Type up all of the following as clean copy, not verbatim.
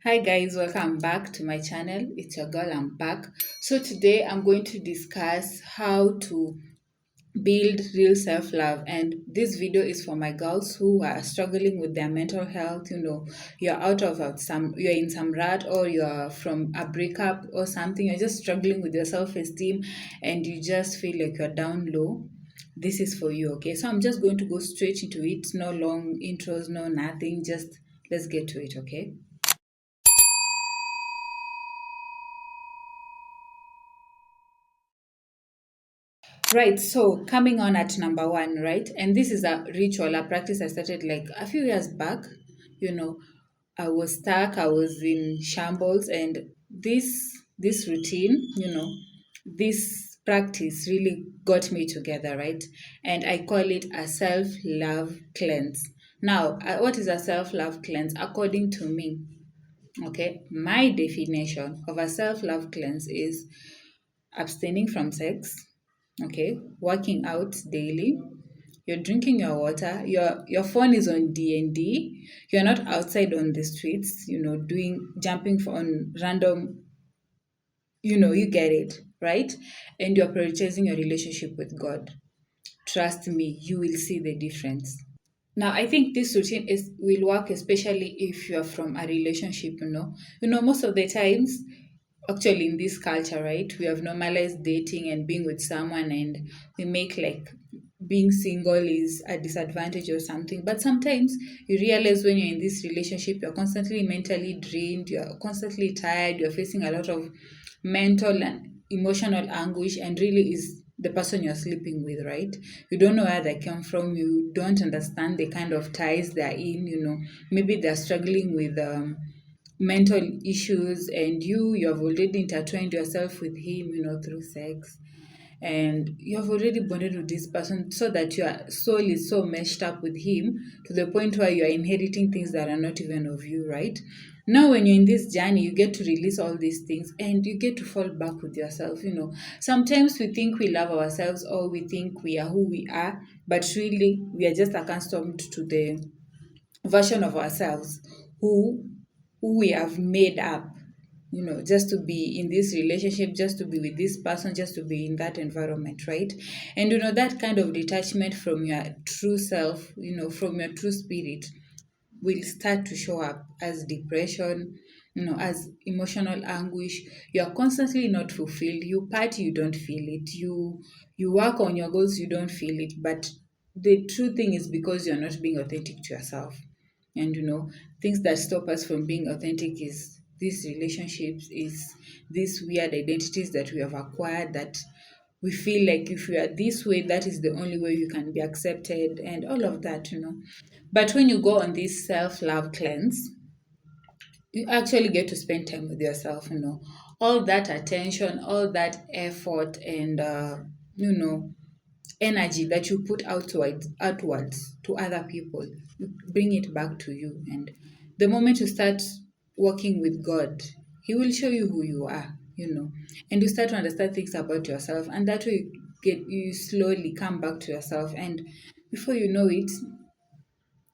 Hi guys, welcome back to my channel. It's your girl, I'm back. So today I'm going to discuss how to build real self-love, and this video is for my girls who are struggling with their mental health. You're out of you're in some rut, or you're from a breakup or something. You're just struggling with your self-esteem and you just feel like you're down low. This is for you, okay? So I'm just going to go straight into it. No long intros, no nothing. Just let's get to it, okay? Right, so coming on at number one, right? And this is a ritual, a practice I started like a few years back. You know, I was stuck, I was in shambles, and this routine, this practice really got me together, right? And I call it a self-love cleanse. Now, what is a self-love cleanse? According to me, okay, my definition of a self-love cleanse is abstaining from sex, okay, working out daily, you're drinking your water, your phone is on D&D, you're not outside on the streets, doing jumping on random, you get it, right? And you're prioritizing your relationship with God. Trust me, you will see the difference. Now, I think this routine is will work especially if you're from a relationship, most of the times, actually in this culture, right, we have normalized dating and being with someone, and we make like being single is a disadvantage or something. But sometimes you realize when you're in this relationship, you're constantly mentally drained, you're constantly tired, you're facing a lot of mental and emotional anguish, and really is the person you're sleeping with, right? You don't know where they come from, you don't understand the kind of ties they're in, maybe they're struggling with mental issues, and you have already intertwined yourself with him, through sex, and you have already bonded with this person so that your soul is so meshed up with him to the point where you are inheriting things that are not even of you, right? Now when you're in this journey, you get to release all these things and you get to fall back with yourself. Sometimes we think we love ourselves, or we think we are who we are, but really we are just accustomed to the version of ourselves who who we have made up, just to be in this relationship, just to be with this person, just to be in that environment, right? And that kind of detachment from your true self, from your true spirit, will start to show up as depression, as emotional anguish. You're constantly not fulfilled. You party, you don't feel it. You work on your goals, you don't feel it. But the true thing is because you're not being authentic to yourself. And things that stop us from being authentic is these relationships, is these weird identities that we have acquired, that we feel like if you are this way, that is the only way you can be accepted, and all of that. But when you go on this self-love cleanse, you actually get to spend time with yourself. All that attention, all that effort, and you know energy that you put outwards to other people, you bring it back to you. And the moment you start working with God, He will show you who you are. And you start to understand things about yourself, and that way you slowly come back to yourself, and before you know it,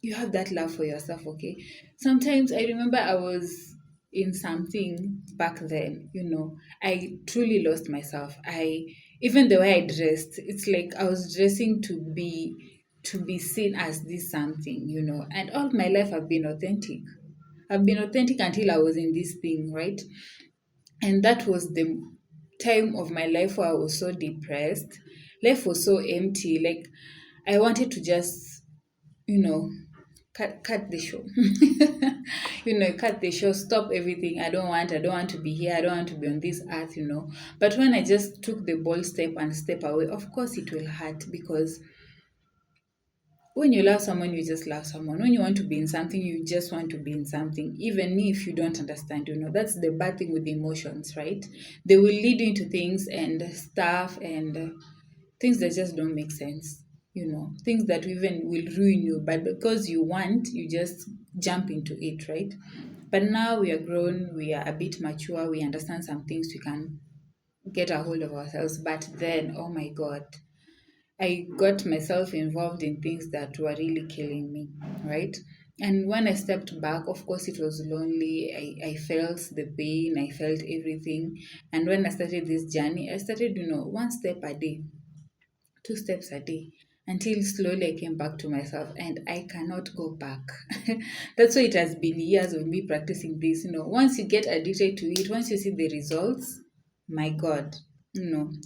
you have that love for yourself, okay? Sometimes I remember I was in something back then, I truly lost myself. Even the way I dressed, it's like I was dressing to be seen as this something, and all my life I've been authentic. I've been authentic until I was in this thing, right? And that was the time of my life where I was so depressed. Life was so empty. Like I wanted to just, you know, cut the show. Cut the show, stop everything. I don't want to be here. I don't want to be on this earth. But when I just took the bold step and step away, of course it will hurt, because when you love someone, you just love someone. When you want to be in something, you just want to be in something, even if you don't understand. That's the bad thing with the emotions, right? They will lead you into things and stuff, and things that just don't make sense. Things that even will ruin you, but because you want, you just jump into it, right? But now we are grown, we are a bit mature, we understand some things, we can get a hold of ourselves. But then, oh my God, I got myself involved in things that were really killing me, right? And when I stepped back, of course, it was lonely. I felt the pain, I felt everything. And when I started this journey, I started, one step a day, two steps a day, until slowly I came back to myself and I cannot go back. That's why it has been years of me practicing this. Once you get addicted to it, once you see the results, my God,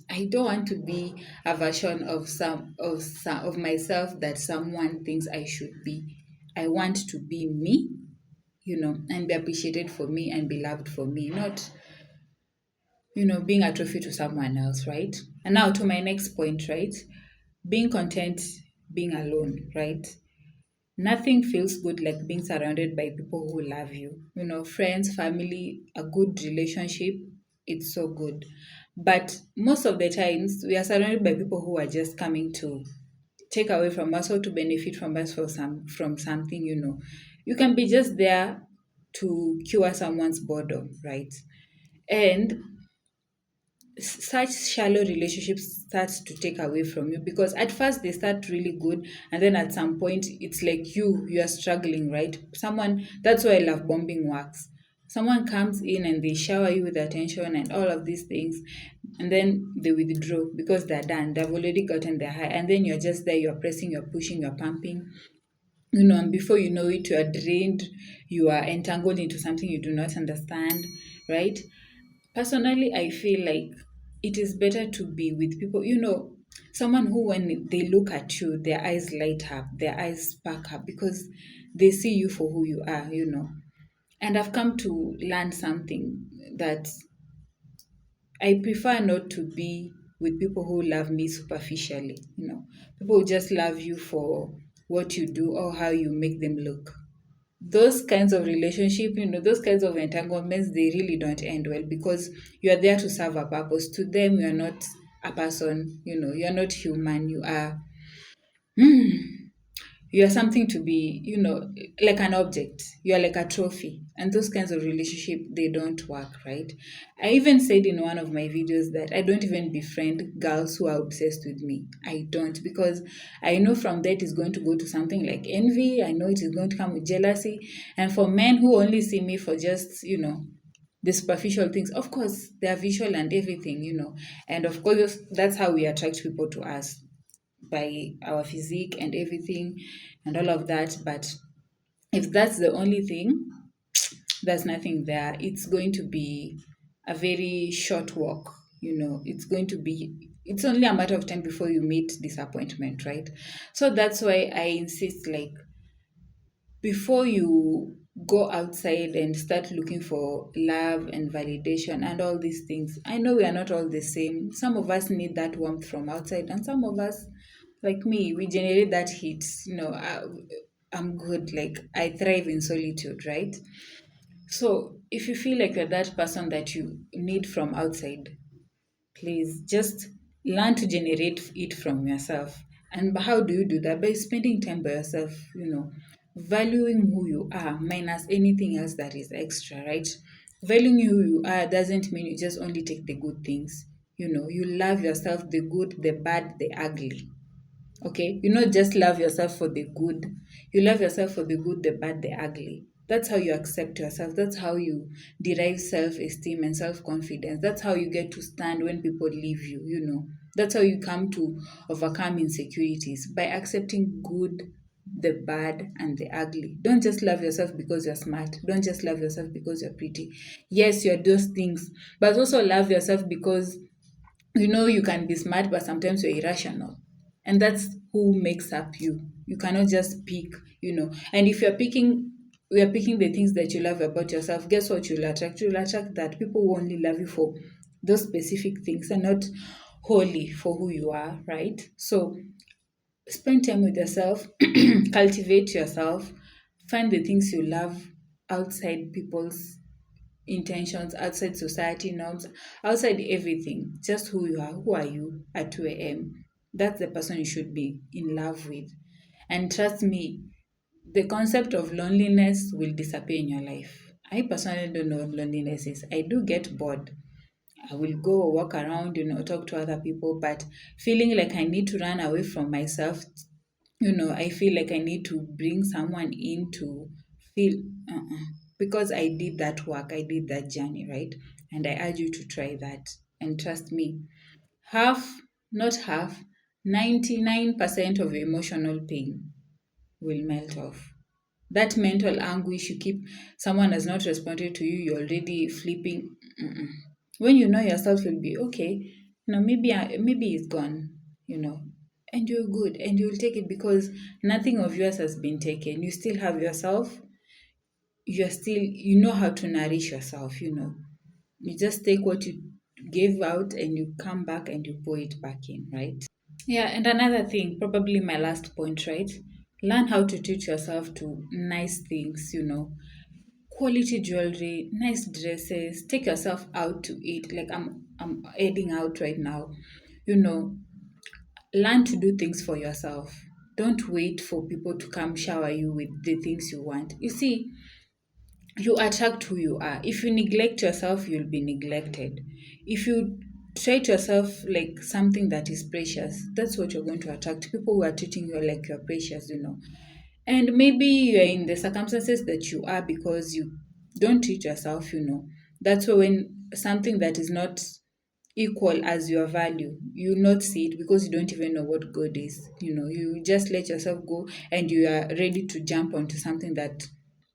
I don't want to be a version of myself that someone thinks I should be. I want to be me, and be appreciated for me and be loved for me, not being a trophy to someone else, right? And now to my next point, right? Being content, being alone, right? Nothing feels good like being surrounded by people who love you. Friends, family, a good relationship, it's so good. But most of the times, we are surrounded by people who are just coming to take away from us or to benefit from us from something. You can be just there to cure someone's boredom, right? And such shallow relationships start to take away from you, because at first they start really good, and then at some point it's like you are struggling, right? Someone, that's why love bombing works. Someone comes in and they shower you with attention and all of these things, and then they withdraw because they're done, they've already gotten their high, and then you're just there, you're pressing, you're pushing, you're pumping, and before you know it, you are drained, you are entangled into something you do not understand, right? Personally, I feel like it is better to be with people, someone who, when they look at you, their eyes light up, their eyes spark up, because they see you for who you are. And I've come to learn something, that I prefer not to be with people who love me superficially. People who just love you for what you do or how you make them look. Those kinds of relationship, those kinds of entanglements, they really don't end well, because you are there to serve a purpose. To them, you are not a person, you're not human. You are something to be, like an object. You are like a trophy. And those kinds of relationship, they don't work, right? I even said in one of my videos that I don't even befriend girls who are obsessed with me. I don't, because I know from that is going to go to something like envy. I know it is going to come with jealousy. And for men who only see me for just, the superficial things, of course, they are visual and everything, and of course, that's how we attract people to us, by our physique and everything and all of that. But if that's the only thing, there's nothing there. It's going to be a very short walk. It's only a matter of time before you meet disappointment, right? So that's why I insist, like, before you go outside and start looking for love and validation and all these things, I know we are not all the same. Some of us need that warmth from outside, and some of us, like me, we generate that heat. I'm good, like, I thrive in solitude, right? So if you feel like you're that person that you need from outside, please just learn to generate it from yourself. And how do you do that? By spending time by yourself, valuing who you are minus anything else that is extra, right? Valuing who you are doesn't mean you just only take the good things. You love yourself, the good, the bad, the ugly. Okay, you not just love yourself for the good, you love yourself for the good, the bad, the ugly. That's how you accept yourself. That's how you derive self-esteem and self-confidence. That's how you get to stand when people leave you. That's how you come to overcome insecurities, by accepting good, the bad, and the ugly. Don't just love yourself because you're smart. Don't just love yourself because you're pretty. Yes, you're those things, but also love yourself because you can be smart, but sometimes you're irrational. And that's who makes up you. You cannot just pick. And if we are picking the things that you love about yourself, guess what you'll attract? You'll attract that people who only love you for those specific things and not wholly for who you are, right? So spend time with yourself, cultivate yourself, find the things you love outside people's intentions, outside society norms, outside everything. Just who you are. Who are you at 2 a.m.? That's the person you should be in love with. And trust me, the concept of loneliness will disappear in your life. I personally don't know what loneliness is. I do get bored. I will go walk around, talk to other people, but feeling like I need to run away from myself I feel like I need to bring someone in to feel, uh-uh, because I did that work, I did that journey, right? And I urge you to try that. And trust me, half, not half, 99% of your emotional pain will melt off. That mental anguish you keep, someone has not responded to you, you're already flipping. Mm-mm. When you know yourself, you'll be okay. Maybe it's gone, you know, and you're good, and you'll take it because nothing of yours has been taken. You still have yourself. You know how to nourish yourself. You just take what you gave out, and you come back and you pour it back in, right? Yeah, and another thing, probably my last point, right? Learn how to treat yourself to nice things, quality jewelry, nice dresses. Take yourself out to eat. Like I'm heading out right now. You know, learn to do things for yourself. Don't wait for people to come shower you with the things you want. You see, you attract who you are. If you neglect yourself, you'll be neglected. If you treat yourself like something that is precious, that's what you're going to attract. People who are treating you like you're precious. And maybe you're in the circumstances that you are because you don't treat yourself. That's why when something that is not equal as your value, you not see it because you don't even know what God is. You just let yourself go and you are ready to jump onto something that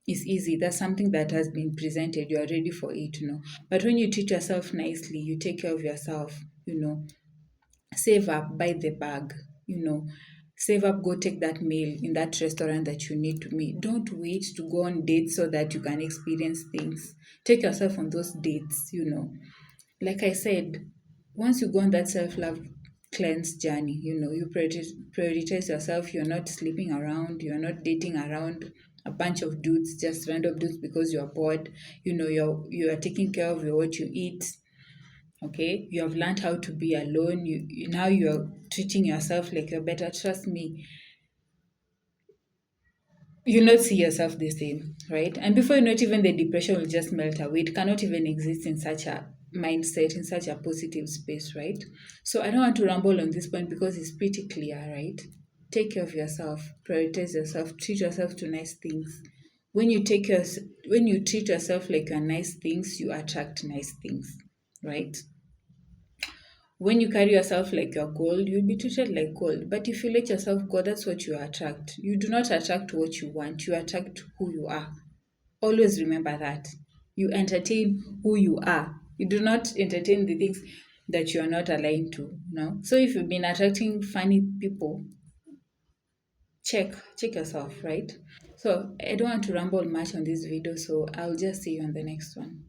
is easy. That's something that has been presented. You are ready for it. But when you treat yourself nicely, you take care of yourself. Save up, buy the bag, you know, save up, go take that meal in that restaurant that you need to meet. Don't wait to go on dates so that you can experience things. Take yourself on those dates. Like I said, once you go on that self love cleanse journey, you prioritize yourself. You're not sleeping around, you're not dating around a bunch of dudes, just random dudes because you're bored. You are taking care of what you eat. Okay, you have learned how to be alone. Now you're treating yourself like you're better. Trust me, you'll not see yourself the same, right? And before you know it, even the depression will just melt away. It cannot even exist in such a mindset, in such a positive space, right? So I don't want to ramble on this point because it's pretty clear, right? Take care of yourself, prioritize yourself, treat yourself to nice things. When you take your, when you treat yourself like you're nice things, you attract nice things, right? When you carry yourself like you're gold, you'll be treated like gold. But if you let yourself go, that's what you attract. You do not attract what you want, you attract who you are. Always remember that. You entertain who you are. You do not entertain the things that you are not aligned to. No. So if you've been attracting funny people, check yourself, right? So I don't want to ramble much on this video, so I'll just see you on the next one.